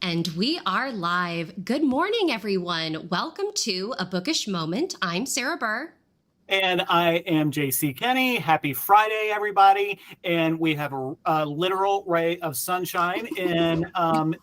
And we are live. Good morning, everyone. Welcome to A Bookish Moment. I'm Sarah Burr. And I am JC Kenny. Happy Friday, everybody. And we have a literal ray of sunshine in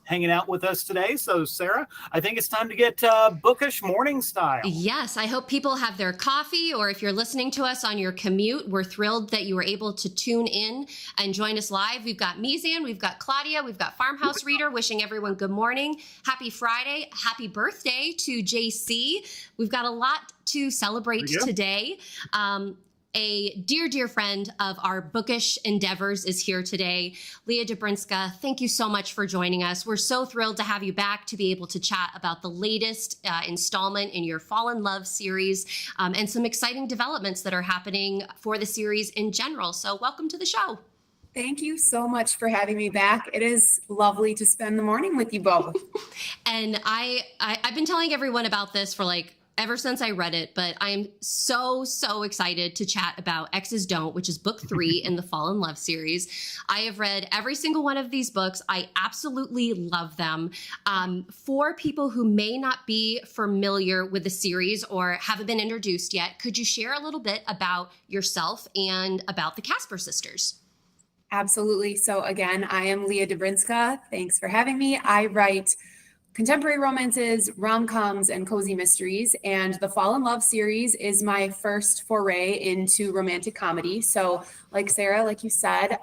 hanging out with us today. So, Sarah, I think it's time to get bookish morning style. Yes, I hope people have their coffee, or if you're listening to us on your commute, we're thrilled that you were able to tune in and join us live. We've got Mizan, we've got Claudia, we've got Farmhouse Reader wishing everyone good morning. Happy Friday. Happy birthday to JC. We've got a lot to celebrate today. A dear friend of our bookish endeavors is here today. Leah Dobrinska, thank you so much for joining us. We're so thrilled to have you back to be able to chat about the latest installment in your Fall in Love series and some exciting developments that are happening for the series in general. So welcome to the show. Thank you so much for having me back. It is lovely to spend the morning with you both. And I've been telling everyone about this for ever since I read it, but I am so excited to chat about X's Don't, which is book 3 in the Fall in Love series. I have read every single one of these books. I absolutely love them. For people who may not be familiar with the series or haven't been introduced yet, could you share a little bit about yourself and about the Casper sisters? Absolutely. So again, I am Leah Dobrinska. Thanks for having me. I write contemporary romances, rom-coms, and cozy mysteries. And the Fall in Love series is my first foray into romantic comedy. So like Sarah, like you said,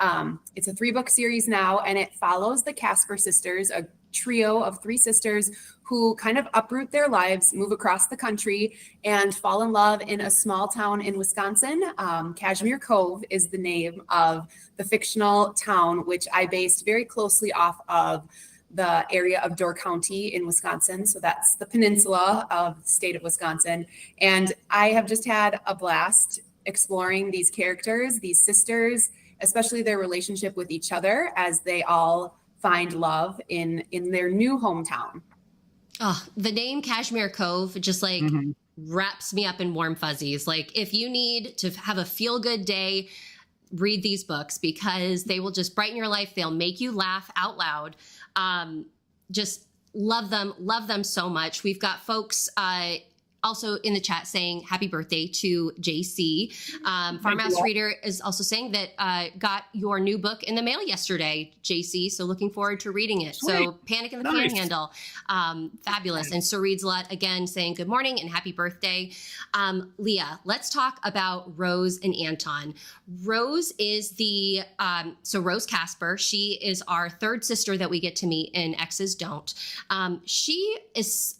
it's a 3-book series now, and it follows the Casper sisters, a trio of 3 sisters who kind of uproot their lives, move across the country, and fall in love in a small town in Wisconsin. Cashmere Cove is the name of the fictional town, which I based very closely off of the area of Door County in Wisconsin. So that's the peninsula of the state of Wisconsin. And I have just had a blast exploring these characters, these sisters, especially their relationship with each other as they all find love in their new hometown. Oh, the name Cashmere Cove just wraps me up in warm fuzzies. If you need to have a feel-good day, read these books because they will just brighten your life. They'll make you laugh out loud. Just love them so much. We've got folks also in the chat saying happy birthday to JC. Farmhouse Reader is also saying that got your new book in the mail yesterday, JC. So looking forward to reading it. Sweet. So Panic in the Panhandle, fabulous. And so Reads a Lot again saying good morning and happy birthday. Leah, let's talk about Rose and Anton. Rose is Rose Casper. She is our 3rd sister that we get to meet in X's Don't. She is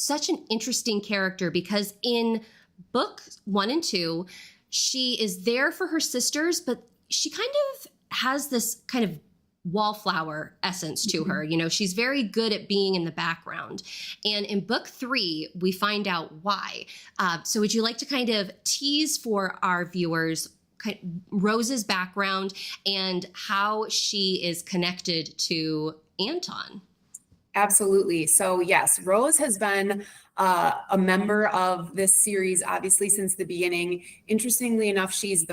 such an interesting character because in book 1 and 2, she is there for her sisters, but she kind of has this kind of wallflower essence to her. You know, she's very good at being in the background. And in book 3, we find out why. So would you like to kind of tease for our viewers Rose's background and how she is connected to Anton? Absolutely. So yes, Rose has been a member of this series, obviously, since the beginning. Interestingly enough, she's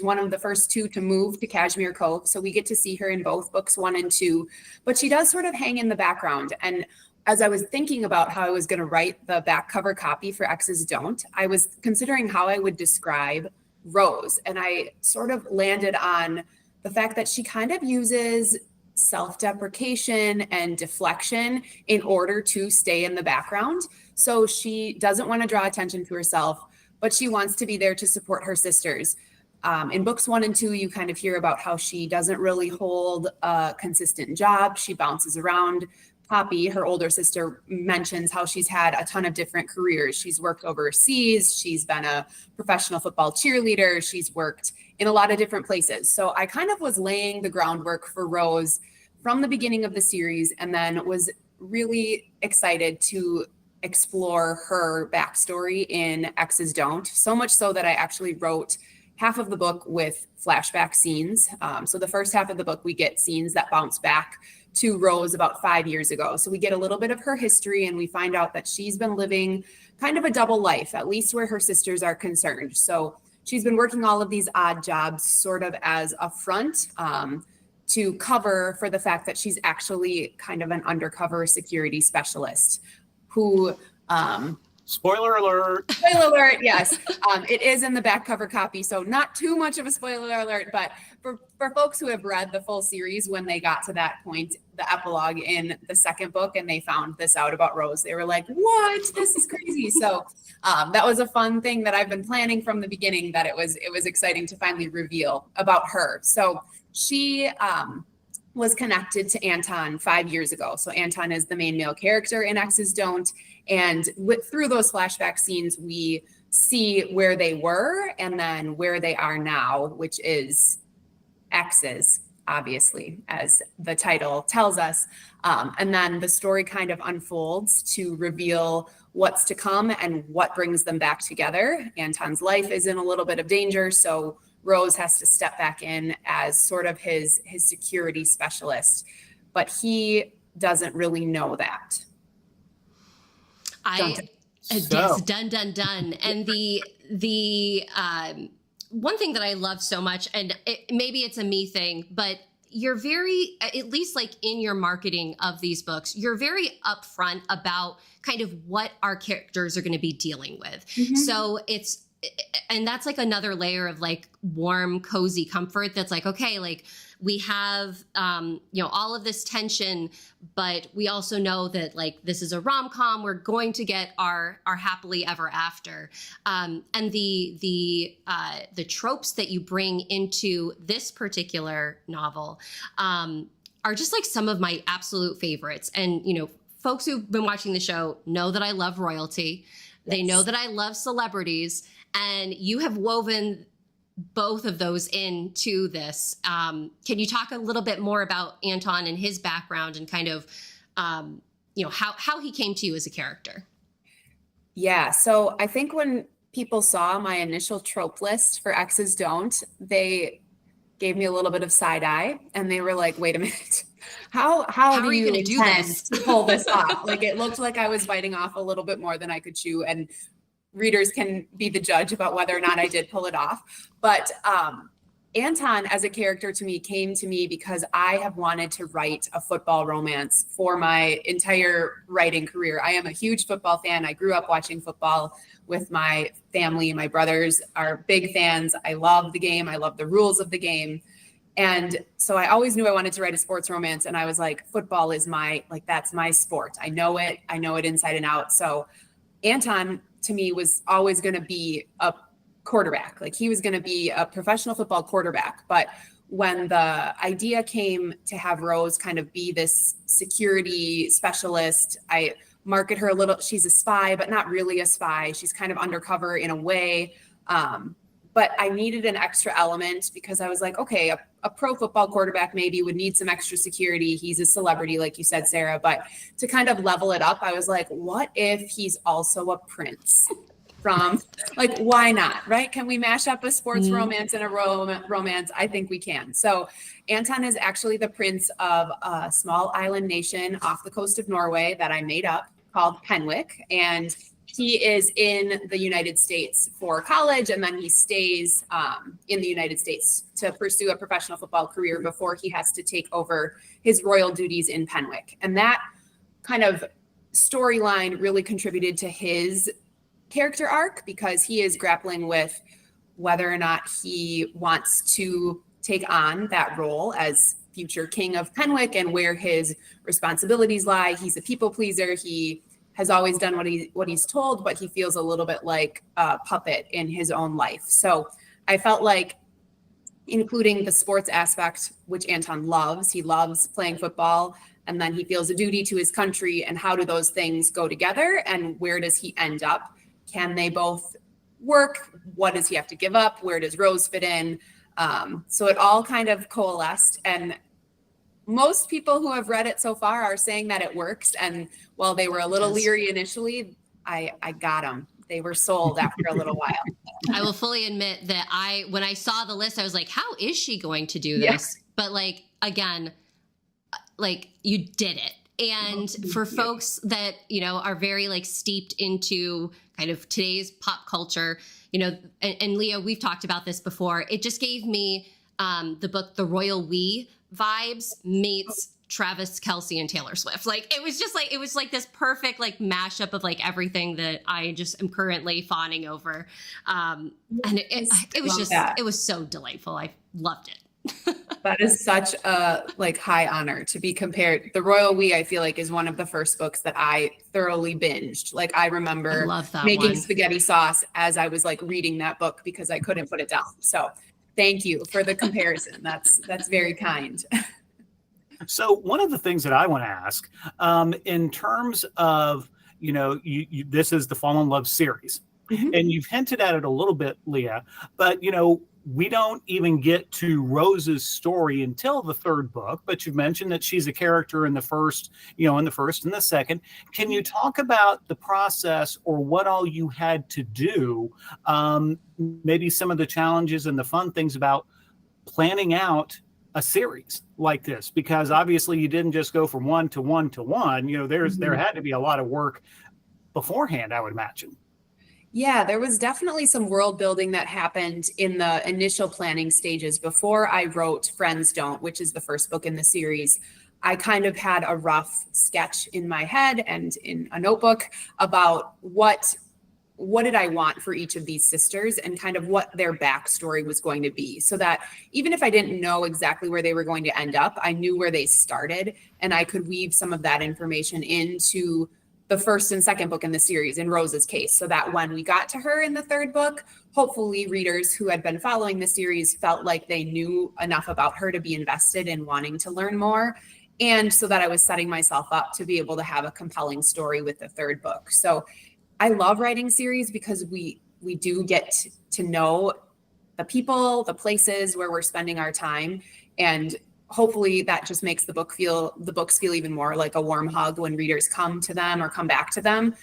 one of the first 2 to move to Cashmere Cove. So we get to see her in both books 1 and 2, but she does sort of hang in the background. And as I was thinking about how I was going to write the back cover copy for X's Don't, I was considering how I would describe Rose. And I sort of landed on the fact that she kind of uses self-deprecation and deflection in order to stay in the background. So she doesn't want to draw attention to herself, but she wants to be there to support her sisters. In books 1 and 2, you kind of hear about how she doesn't really hold a consistent job. She bounces around. Poppy, her older sister, mentions how she's had a ton of different careers. She's worked overseas. She's been a professional football cheerleader. She's worked in a lot of different places. So I kind of was laying the groundwork for Rose from the beginning of the series, and then was really excited to explore her backstory in X's Don't, so much so that I actually wrote half of the book with flashback scenes. So the first half of the book, we get scenes that bounce back to Rose about 5 years ago. So we get a little bit of her history, and we find out that she's been living kind of a double life, at least where her sisters are concerned. So she's been working all of these odd jobs sort of as a front to cover for the fact that she's actually kind of an undercover security specialist who spoiler alert. Spoiler alert, yes. It is in the back cover copy, so not too much of a spoiler alert, but for folks who have read the full series, when they got to that point, the epilogue in the second book, and they found this out about Rose, they were like, what? This is crazy. So that was a fun thing that I've been planning from the beginning, that it was exciting to finally reveal about her. So she was connected to Anton 5 years ago. So Anton is the main male character in X's Don't. And through those flashback scenes, we see where they were and then where they are now, which is X's, obviously, as the title tells us. And then the story kind of unfolds to reveal what's to come and what brings them back together. Anton's life is in a little bit of danger, so Rose has to step back in as sort of his security specialist, but he doesn't really know that. Yes, done. And the one thing that I love so much, and maybe it's a me thing, but you're very, at least like in your marketing of these books, you're very upfront about kind of what our characters are going to be dealing with. Mm-hmm. So and that's like another layer of like warm, cozy comfort. That's like, okay, like we have, all of this tension, but we also know that like, this is a rom-com. We're going to get our happily ever after. And the tropes that you bring into this particular novel, are just like some of my absolute favorites. And, folks who've been watching the show know that I love royalty. Yes. They know that I love celebrities. And you have woven both of those into this. Can you talk a little bit more about Anton and his background and kind of, how he came to you as a character? Yeah. So I think when people saw my initial trope list for X's Don't, they gave me a little bit of side eye, and they were like, wait a minute. How are you going to do this? To pull this off? Like, it looked like I was biting off a little bit more than I could chew, and readers can be the judge about whether or not I did pull it off. But Anton as a character to me came to me because I have wanted to write a football romance for my entire writing career. I am a huge football fan. I grew up watching football with my family. My brothers are big fans. I love the game. I love the rules of the game. And so I always knew I wanted to write a sports romance. And I was like, football is that's my sport. I know it inside and out. So Anton to me was always going to be a quarterback. Like, he was going to be a professional football quarterback. But when the idea came to have Rose kind of be this security specialist, I market her a little, she's a spy, but not really a spy. She's kind of undercover in a way. But I needed an extra element because I was like, okay, a pro football quarterback maybe would need some extra security. He's a celebrity, like you said, Sarah. But to kind of level it up, I was like, what if he's also a prince? Why not, right? Can we mash up a sports romance and a romance? I think we can. So Anton is actually the prince of a small island nation off the coast of Norway that I made up called Penwick. And he is in the United States for college, and then he stays in the United States to pursue a professional football career before he has to take over his royal duties in Penwick. And that kind of storyline really contributed to his character arc because he is grappling with whether or not he wants to take on that role as future king of Penwick and where his responsibilities lie. He's a people pleaser. He has always done what he's told, but he feels a little bit like a puppet in his own life. So I felt like including the sports aspect, which Anton loves, he loves playing football, and then he feels a duty to his country, and how do those things go together, and where does he end up? Can they both work? What does he have to give up? Where does Rose fit in? So it all kind of coalesced, and most people who have read it so far are saying that it works. And while they were a little leery initially, I got them. They were sold after a little while. I will fully admit that when I saw the list, I was like, how is she going to do this? Yeah. But like, again, like you did it. And for folks that, are very like steeped into kind of today's pop culture, and Leah, we've talked about this before. It just gave me the book, The Royal We vibes meets Travis Kelce and Taylor Swift. Like, it was like this perfect like mashup of like everything that I just am currently fawning over. And it was so delightful. I loved it. That is such a like high honor to be compared. The Royal We, I feel like, is one of the first books that I thoroughly binged. Like, I remember making spaghetti sauce as I was like reading that book because I couldn't put it down. So thank you for the comparison. That's very kind. So one of the things that I want to ask, in terms of, this is the Fall in Love series, and you've hinted at it a little bit, Leah, but, we don't even get to Rose's story until the third book, but you've mentioned that she's a character in the first, and the second. Can you talk about the process or what all you had to do? Maybe some of the challenges and the fun things about planning out a series like this, because obviously you didn't just go from one to one to one. There had to be a lot of work beforehand, I would imagine. Yeah, there was definitely some world building that happened in the initial planning stages before I wrote Friends Don't, which is the first book in the series. I kind of had a rough sketch in my head and in a notebook about what did I want for each of these sisters and kind of what their backstory was going to be, so that even if I didn't know exactly where they were going to end up, I knew where they started and I could weave some of that information into the first and second book in the series, in Rose's case, so that when we got to her in the third book, hopefully readers who had been following the series felt like they knew enough about her to be invested in wanting to learn more, and so that I was setting myself up to be able to have a compelling story with the third book. So I love writing series because we do get to know the people, the places where we're spending our time, and hopefully that just makes the books feel even more like a warm hug when readers come to them or come back to them.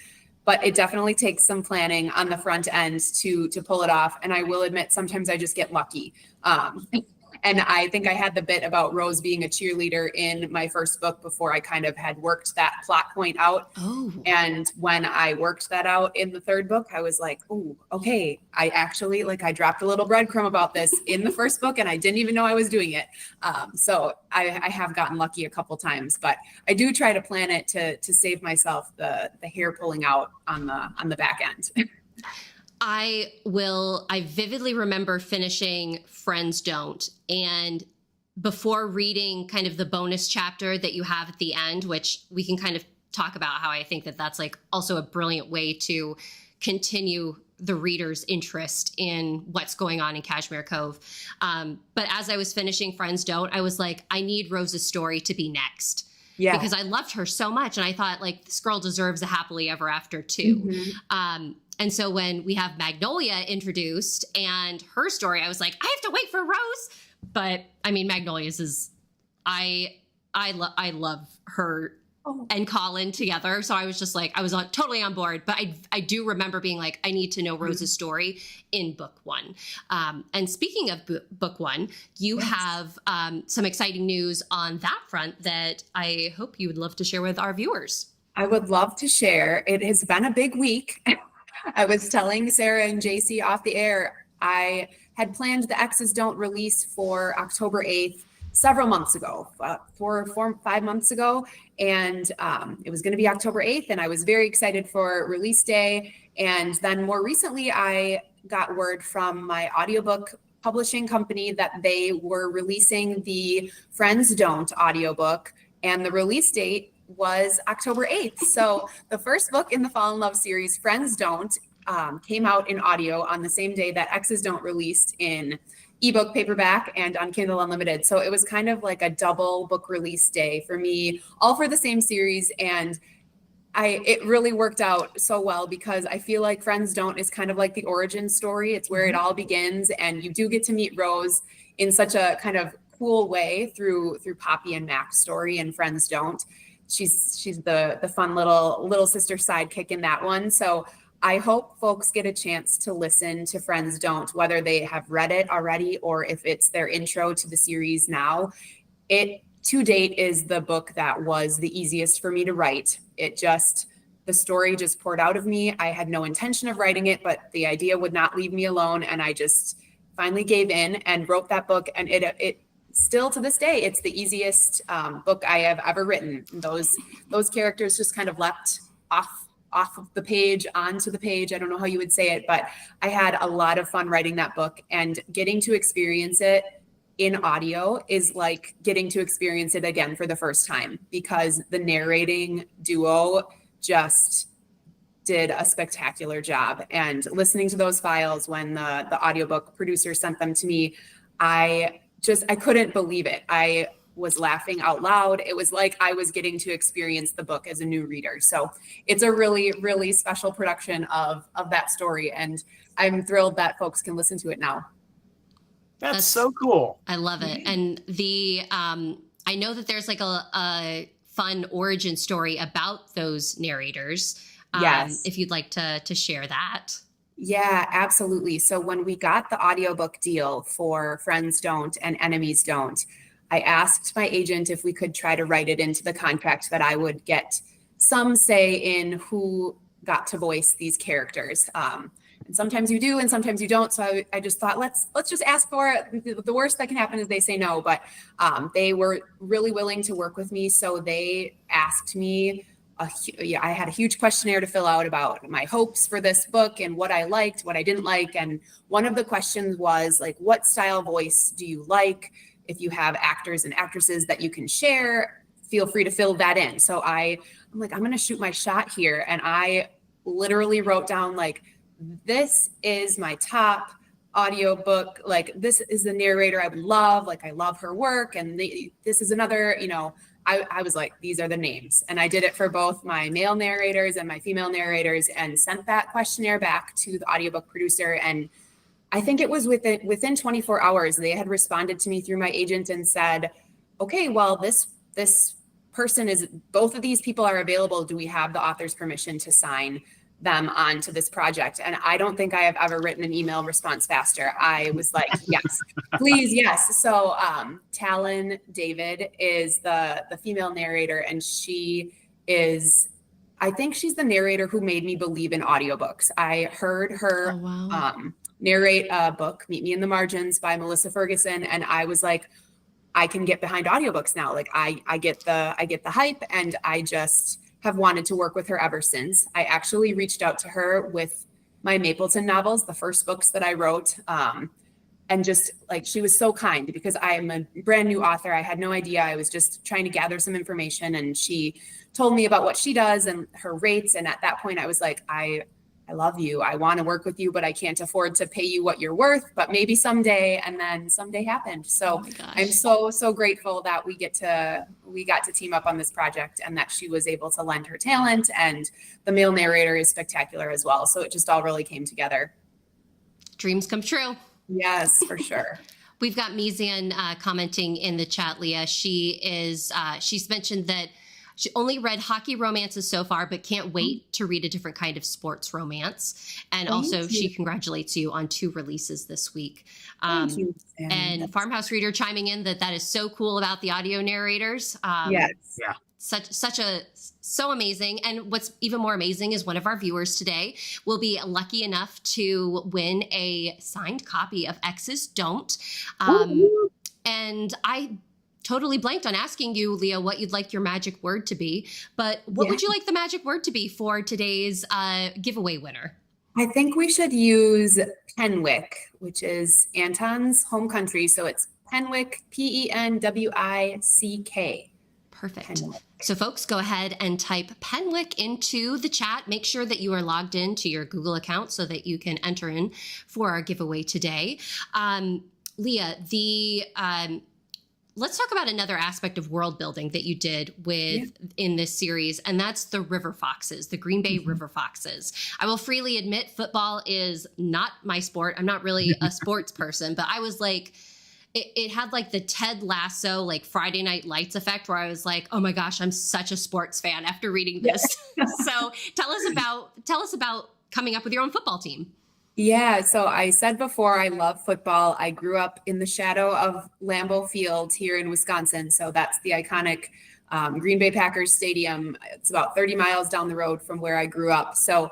But it definitely takes some planning on the front end to pull it off. And I will admit, sometimes I just get lucky. And I think I had the bit about Rose being a cheerleader in my first book before I kind of had worked that plot point out. Oh. And when I worked that out in the third book, I was like, oh, okay. I actually, I dropped a little breadcrumb about this in the first book and I didn't even know I was doing it. So I have gotten lucky a couple times, but I do try to plan it to save myself the hair pulling out on the back end. I vividly remember finishing Friends Don't, and before reading kind of the bonus chapter that you have at the end, which we can kind of talk about how I think that that's like also a brilliant way to continue the reader's interest in what's going on in Cashmere Cove. But as I was finishing Friends Don't, I was like, I need Rose's story to be next. Yeah. Because I loved her so much. And I thought this girl deserves a happily ever after too. Mm-hmm. And so when we have Magnolia introduced and her story, I was like, I have to wait for Rose. But I mean, Magnolia's is, I love her and Colin together. So I was just like, I was totally on board. But I do remember being like, I need to know Rose's story in book one. And speaking of book one, you have some exciting news on that front that I hope you would love to share with our viewers. I would love to share. It has been a big week. I was telling Sarah and JC off the air, I had planned the X's Don't release for October 8th several months ago, 5 months ago. And it was going to be October 8th. And I was very excited for release day. And then more recently, I got word from my audiobook publishing company that they were releasing the Friends Don't audiobook. And the release date was October 8th. So the first book in the Fall in Love series, Friends Don't, came out in audio on the same day that X's Don't released in ebook, paperback, and on Kindle Unlimited. So it was kind of like a double book release day for me, all for the same series. And it really worked out so well because I feel like Friends Don't is kind of like the origin story. It's where it all begins. And you do get to meet Rose in such a kind of cool way through Poppy and Mac's story and Friends Don't. She's the fun little sister sidekick in that one. So I hope folks get a chance to listen to Friends Don't, whether they have read it already or if it's their intro to the series now. It to date is the book that was the easiest for me to write. The story just poured out of me. I had no intention of writing it, but the idea would not leave me alone. And I just finally gave in and wrote that book. And it still to this day, it's the easiest book I have ever written. Those characters just kind of leapt off of the page onto the page. I don't know how you would say it, but I had a lot of fun writing that book, and getting to experience it in audio is like getting to experience it again for the first time, because the narrating duo just did a spectacular job. And listening to those files when the audiobook producer sent them to me, I couldn't believe it. I was laughing out loud. It was like I was getting to experience the book as a new reader. So it's a really, really special production of that story. And I'm thrilled that folks can listen to it now. That's so cool. I love it. And I know that there's like a fun origin story about those narrators. Yes. If you'd like to share that. Yeah, absolutely. So when we got the audiobook deal for Friends Don't and Enemies Don't, I asked my agent if we could try to write it into the contract that I would get some say in who got to voice these characters. And sometimes you do, and sometimes you don't. So I just thought, let's just ask for it. The worst that can happen is they say no, but they were really willing to work with me. So they asked me, I had a huge questionnaire to fill out about my hopes for this book and what I liked, what I didn't like. And one of the questions was like, what style voice do you like? If you have actors and actresses that you can share, feel free to fill that in. So I'm like, I'm going to shoot my shot here. And I literally wrote down like, this is my top audiobook. Like, this is the narrator I would love. Like, I love her work. And this is another, I was like, these are the names. And I did it for both my male narrators and my female narrators, and sent that questionnaire back to the audiobook producer. And I think it was within 24 hours, they had responded to me through my agent and said, okay, well, this person both of these people are available. Do we have the author's permission to sign them onto this project? And I don't think I have ever written an email response faster. I was like, yes, please, yes. So Talon David is the female narrator, and I think she's the narrator who made me believe in audiobooks. I heard her narrate a book, Meet Me in the Margins by Melissa Ferguson, and I was like, I can get behind audiobooks now. Like I get the hype, and I just have wanted to work with her ever since. I actually reached out to her with my Mapleton novels, the first books that I wrote. And just like, she was so kind, because I am a brand new author. I had no idea. I was just trying to gather some information, and she told me about what she does and her rates. And at that point I was like, I love you. I want to work with you, but I can't afford to pay you what you're worth, but maybe someday. And then someday happened. So I'm so grateful that we got to team up on this project, and that she was able to lend her talent, and the male narrator is spectacular as well. So it just all really came together. Dreams come true. Yes, for sure. We've got Mizan commenting in the chat, Leah. She's mentioned that she only read hockey romances so far, but can't wait to read a different kind of sports romance. And also she congratulates you on 2 releases this week. Thank you, and Farmhouse Reader chiming in that is so cool about the audio narrators. Yes. Yeah. So amazing. And what's even more amazing is one of our viewers today will be lucky enough to win a signed copy of X's Don't. And I totally blanked on asking you, Leah, what you'd like your magic word to be, but what would you like the magic word to be for today's giveaway winner? I think we should use Penwick, which is Anton's home country. So it's Penwick, Penwick. Perfect. Penwick. So folks, go ahead and type Penwick into the chat. Make sure that you are logged into your Google account so that you can enter in for our giveaway today. Leah, let's talk about another aspect of world building that you did in this series, and that's the River Foxes, the Green Bay River Foxes. I will freely admit football is not my sport. I'm not really a sports person, but I was like, it had like the Ted Lasso, like Friday Night Lights effect, where I was like, oh my gosh, I'm such a sports fan after reading this. So tell us about coming up with your own football team. Yeah, so I said before, I love football. I grew up in the shadow of Lambeau Field here in Wisconsin. So that's the iconic Green Bay Packers Stadium. It's about 30 miles down the road from where I grew up. So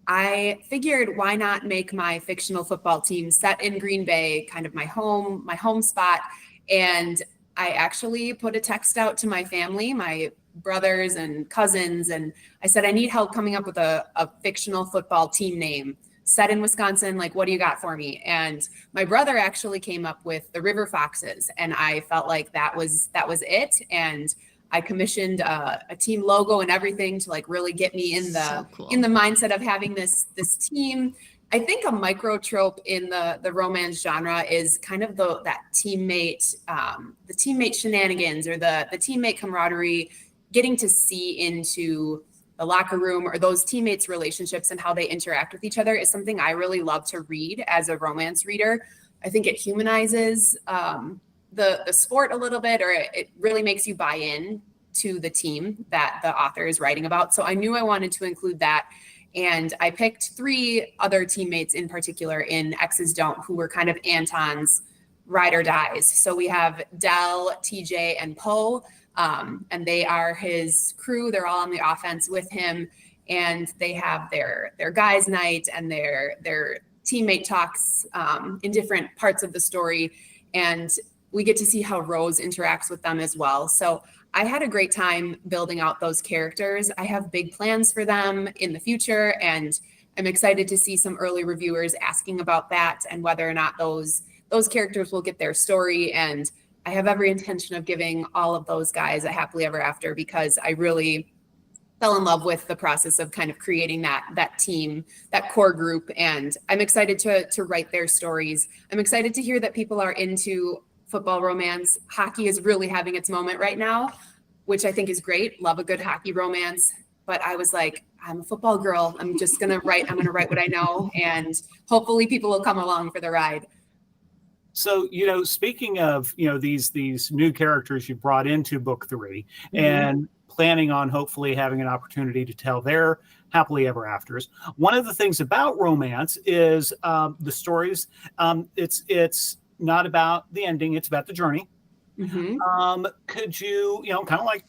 I figured, why not make my fictional football team set in Green Bay, kind of my home spot. And I actually put a text out to my family, my brothers and cousins, and I said, I need help coming up with a fictional football team name set in Wisconsin. Like, what do you got for me? And my brother actually came up with the River Foxes, and I felt like that was it. And I commissioned a team logo and everything to like really get me in the mindset of having this team. I think a micro trope in the romance genre is kind of that teammate, the teammate shenanigans, or the teammate camaraderie, getting to see into the locker room, or those teammates' relationships and how they interact with each other, is something I really love to read as a romance reader. I think it humanizes the sport a little bit, or it really makes you buy in to the team that the author is writing about. So I knew I wanted to include that. And I picked 3 other teammates in particular in X's Don't, who were kind of Anton's ride or dies. So we have Dell, TJ, and Poe. And they are his crew. They're all on the offense with him, and they have their guys' night and their teammate talks in different parts of the story. And we get to see how Rose interacts with them as well. So I had a great time building out those characters. I have big plans for them in the future, and I'm excited to see some early reviewers asking about that and whether or not those characters will get their story. And I have every intention of giving all of those guys a happily ever after, because I really fell in love with the process of kind of creating that team, that core group. And I'm excited to write their stories. I'm excited to hear that people are into football romance. Hockey is really having its moment right now, which I think is great. Love a good hockey romance. But I was like, I'm a football girl. I'm just going to write. I'm going to write what I know. And hopefully people will come along for the ride. So, speaking of, these new characters you brought into book 3, and planning on hopefully having an opportunity to tell their happily ever afters. One of the things about romance is the stories. It's not about the ending. It's about the journey. Could you, kind of like,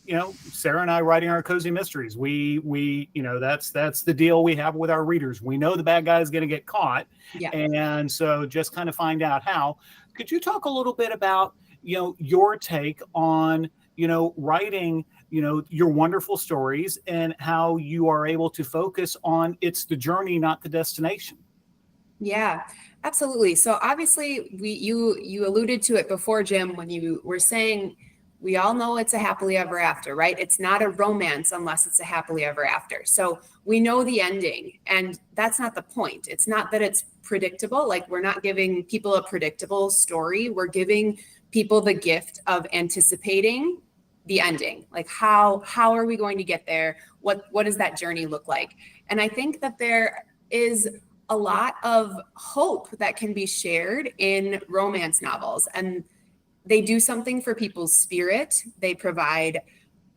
Sarah and I writing our cozy mysteries, we that's the deal we have with our readers. We know the bad guy is going to get caught. Yeah. And so just kind of find out how. Could you talk a little bit about, your take on, writing, your wonderful stories, and how you are able to focus on it's the journey, not the destination? Yeah, absolutely. So obviously you alluded to it before, Jim, when you were saying we all know it's a happily ever after, right? It's not a romance unless it's a happily ever after. So we know the ending, and that's not the point. It's not that it's predictable. Like, we're not giving people a predictable story. We're giving people the gift of anticipating the ending. Like, how are we going to get there? What does that journey look like? And I think that there is a lot of hope that can be shared in romance novels, and they do something for people's spirit. They provide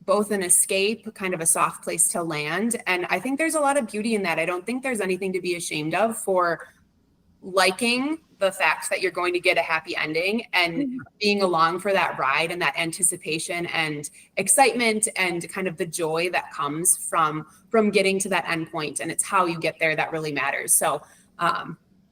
both an escape, kind of a soft place to land. And I think there's a lot of beauty in that. I don't think there's anything to be ashamed of for liking the fact that you're going to get a happy ending and being along for that ride and that anticipation and excitement and kind of the joy that comes from getting to that end point. And it's how you get there that really matters. So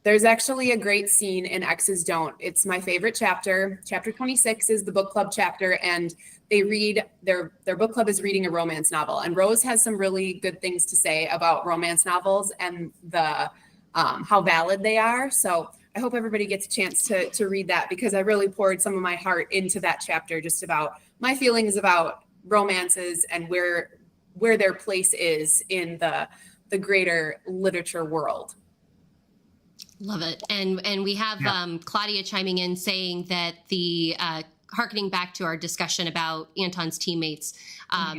there's actually a great scene in X's Don't. It's my favorite chapter. Chapter 26 is the book club chapter, and they read their book club is reading a romance novel. And Rose has some really good things to say about romance novels and the how valid they are. So I hope everybody gets a chance to read that, because I really poured some of my heart into that chapter, just about my feelings about romances and where their place is in the greater literature world. Love it. And we have Claudia chiming in saying that the hearkening back to our discussion about Anton's teammates,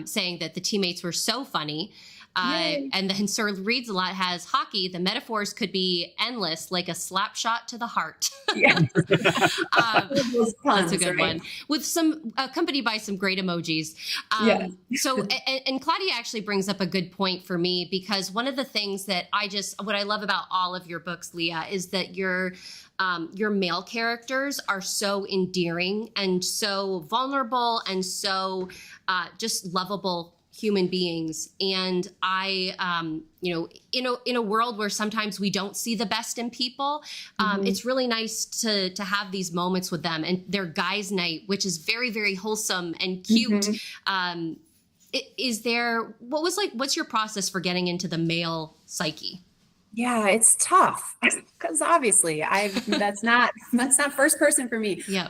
saying that the teammates were so funny. And then Sir Reads a Lot has hockey. The metaphors could be endless, like a slap shot to the heart. Yeah. That's a good one. With some accompanied by some great emojis. So, and Claudia actually brings up a good point for me, because one of the things that what I love about all of your books, Leah, is that your male characters are so endearing and so vulnerable and so just lovable human beings. And I, in a world where sometimes we don't see the best in people, it's really nice to have these moments with them, and their guys' night, which is very, very wholesome and cute. What's your process for getting into the male psyche? Yeah, it's tough because obviously that's not first person for me. Yeah.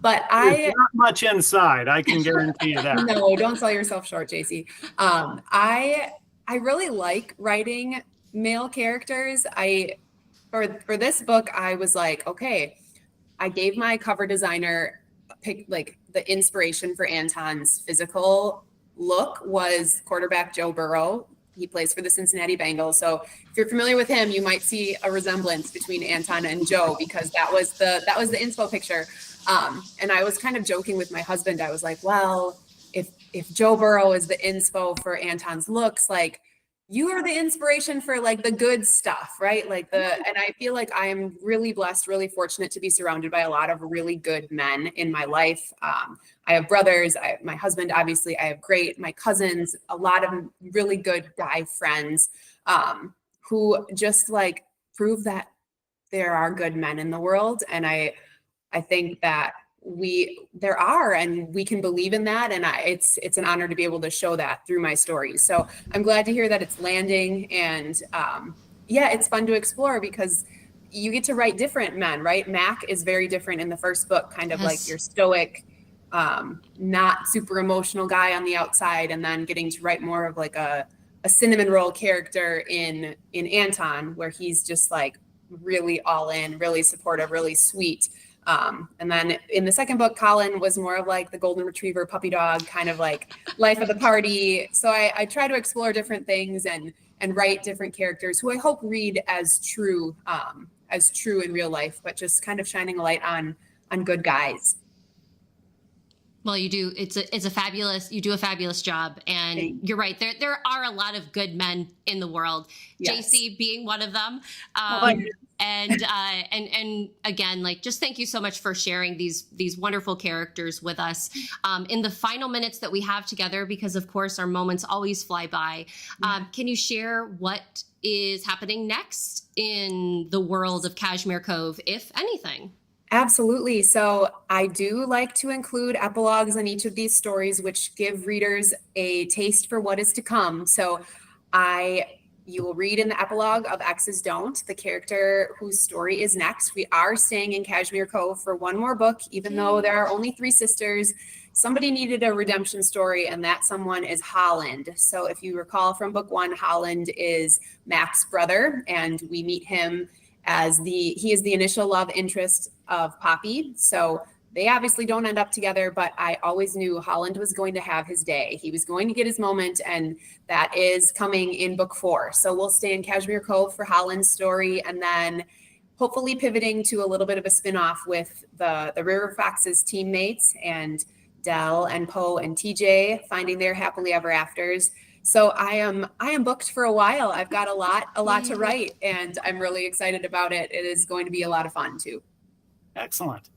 But There's not much inside. I can guarantee you that. No, don't sell yourself short, JC. I really like writing male characters. For this book, I was like, okay, I gave my cover designer the inspiration for Anton's physical look was quarterback Joe Burrow. He plays for the Cincinnati Bengals. So if you're familiar with him, you might see a resemblance between Anton and Joe, because that was the inspo picture. And I was kind of joking with my husband. I was like, well, if Joe Burrow is the inspo for Anton's looks, like, you are the inspiration for like the good stuff, right? And I feel like I am really blessed, really fortunate to be surrounded by a lot of really good men in my life. I have brothers, my husband, obviously, I have my cousins, a lot of really good guy friends who just like prove that there are good men in the world. And I think that there are, and we can believe in that. And it's an honor to be able to show that through my stories. So I'm glad to hear that it's landing. And it's fun to explore because you get to write different men, right? Mac is very different in the first book, kind of like your stoic, not super emotional guy on the outside. And then getting to write more of like a cinnamon roll character in Anton, where he's just like really all in, really supportive, really sweet. And then in the second book, Colin was more of like the golden retriever puppy dog, kind of like life of the party. So I try to explore different things and write different characters who I hope read as true in real life, but just kind of shining a light on good guys. Well, you do. You do a fabulous job. And you're right. There are a lot of good men in the world, yes. JC being one of them. And again, like, just thank you so much for sharing these wonderful characters with us. In the final minutes that we have together, because of course our moments always fly by, can you share what is happening next in the world of Cashmere Cove, if anything? Absolutely. So I do like to include epilogues in each of these stories, which give readers a taste for what is to come. So you will read in the epilogue of X's Don't, the character whose story is next. We are staying in Cashmere Cove for one more book, even though there are only 3 sisters. Somebody needed a redemption story, and that someone is Holland. So if you recall from book 1, Holland is Mac's brother, and we meet him as he is the initial love interest of Poppy. So they obviously don't end up together, but I always knew Holland was going to have his day. He was going to get his moment, and that is coming in book 4. So we'll stay in Cashmere Cove for Holland's story, and then hopefully pivoting to a little bit of a spinoff with the River Fox's teammates and Dell and Poe and TJ finding their happily ever afters. So I am booked for a while. I've got a lot to write, and I'm really excited about it. It is going to be a lot of fun too. Excellent.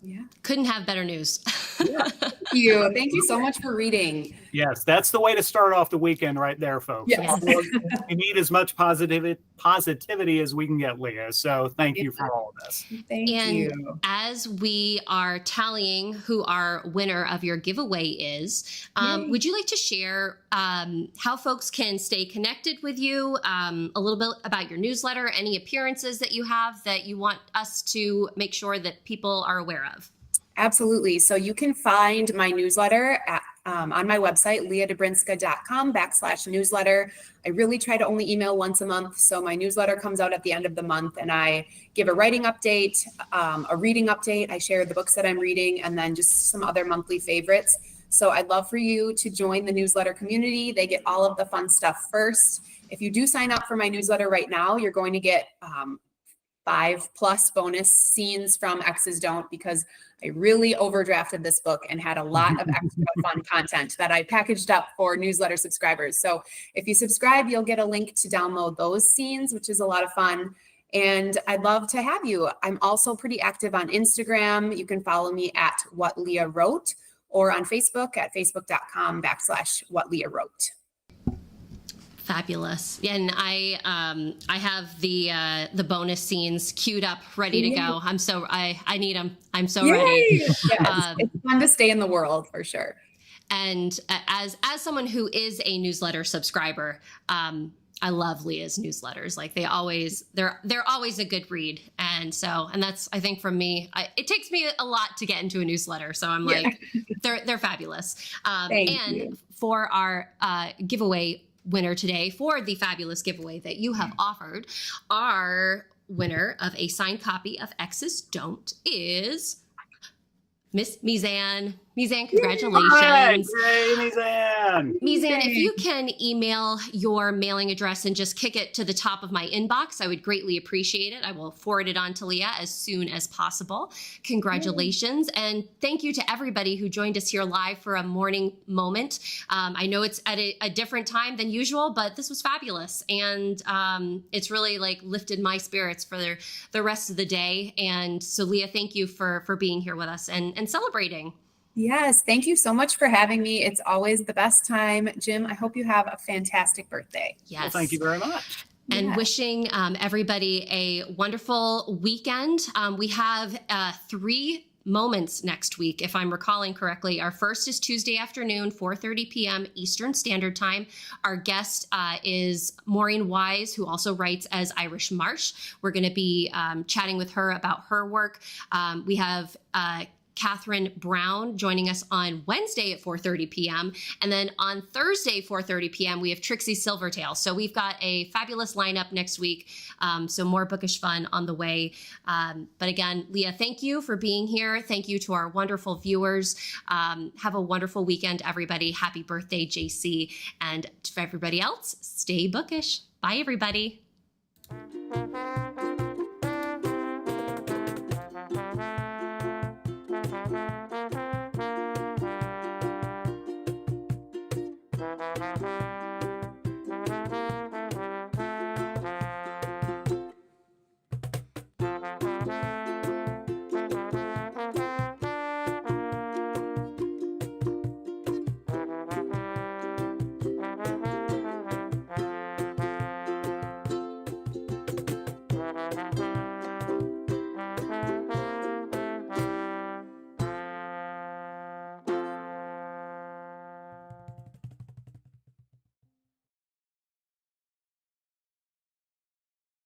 Yeah. Couldn't have better news. Yeah. Thank you so much for reading. Yes, that's the way to start off the weekend right there, folks. Yes. We need as much positivity as we can get, Leah. So thank you for all of this. Thank you. As we are tallying who our winner of your giveaway is, would you like to share how folks can stay connected with you, a little bit about your newsletter, any appearances that you have that you want us to make sure that people are aware of? Absolutely. So you can find my newsletter on my website, leahdobrinska.com/newsletter. I really try to only email once a month. So my newsletter comes out at the end of the month, and I give a writing update, a reading update. I share the books that I'm reading, and then just some other monthly favorites. So I'd love for you to join the newsletter community. They get all of the fun stuff first. If you do sign up for my newsletter right now, you're going to get 5+ bonus scenes from X's Don't, because I really overdrafted this book and had a lot of extra fun content that I packaged up for newsletter subscribers. So if you subscribe, you'll get a link to download those scenes, which is a lot of fun. And I'd love to have you. I'm also pretty active on Instagram. You can follow me at What Leah Wrote, or on Facebook at facebook.com/What Leah Wrote. Fabulous. And I have the bonus scenes queued up, ready to go. I need them. I'm so ready. Yes, it's fun to stay in the world for sure. And as someone who is a newsletter subscriber, I love Leah's newsletters. Like they're always a good read. And that's, I think, from me, it takes me a lot to get into a newsletter. So I'm like, they're fabulous. Thank you. For our giveaway winner today, for the fabulous giveaway that you have offered, our winner of a signed copy of X's Don't is Miss Mizan. Mizan, congratulations. Hi, great, Mizan. Mizan, if you can email your mailing address and just kick it to the top of my inbox, I would greatly appreciate it. I will forward it on to Leah as soon as possible. Congratulations. And thank you to everybody who joined us here live for a morning moment. I know it's at a different time than usual, but this was fabulous. And it's really like lifted my spirits for the rest of the day. And so Leah, thank you for being here with us and celebrating. Yes, thank you so much for having me. It's always the best time. Jim, I hope you have a fantastic birthday. Yes. Well, thank you very much. And wishing everybody a wonderful weekend. We have 3 moments next week, if I'm recalling correctly. Our first is Tuesday afternoon, 4:30 p.m. Eastern Standard Time. Our guest is Maureen Wise, who also writes as Irish Marsh. We're going to be chatting with her about her work. We have Catherine Brown joining us on Wednesday at 4:30 p.m. And then on Thursday, 4:30 p.m., we have Trixie Silvertail. So we've got a fabulous lineup next week. So more bookish fun on the way. But again, Leah, thank you for being here. Thank you to our wonderful viewers. Have a wonderful weekend, everybody. Happy birthday, JC. And to everybody else, stay bookish. Bye, everybody. Thank you.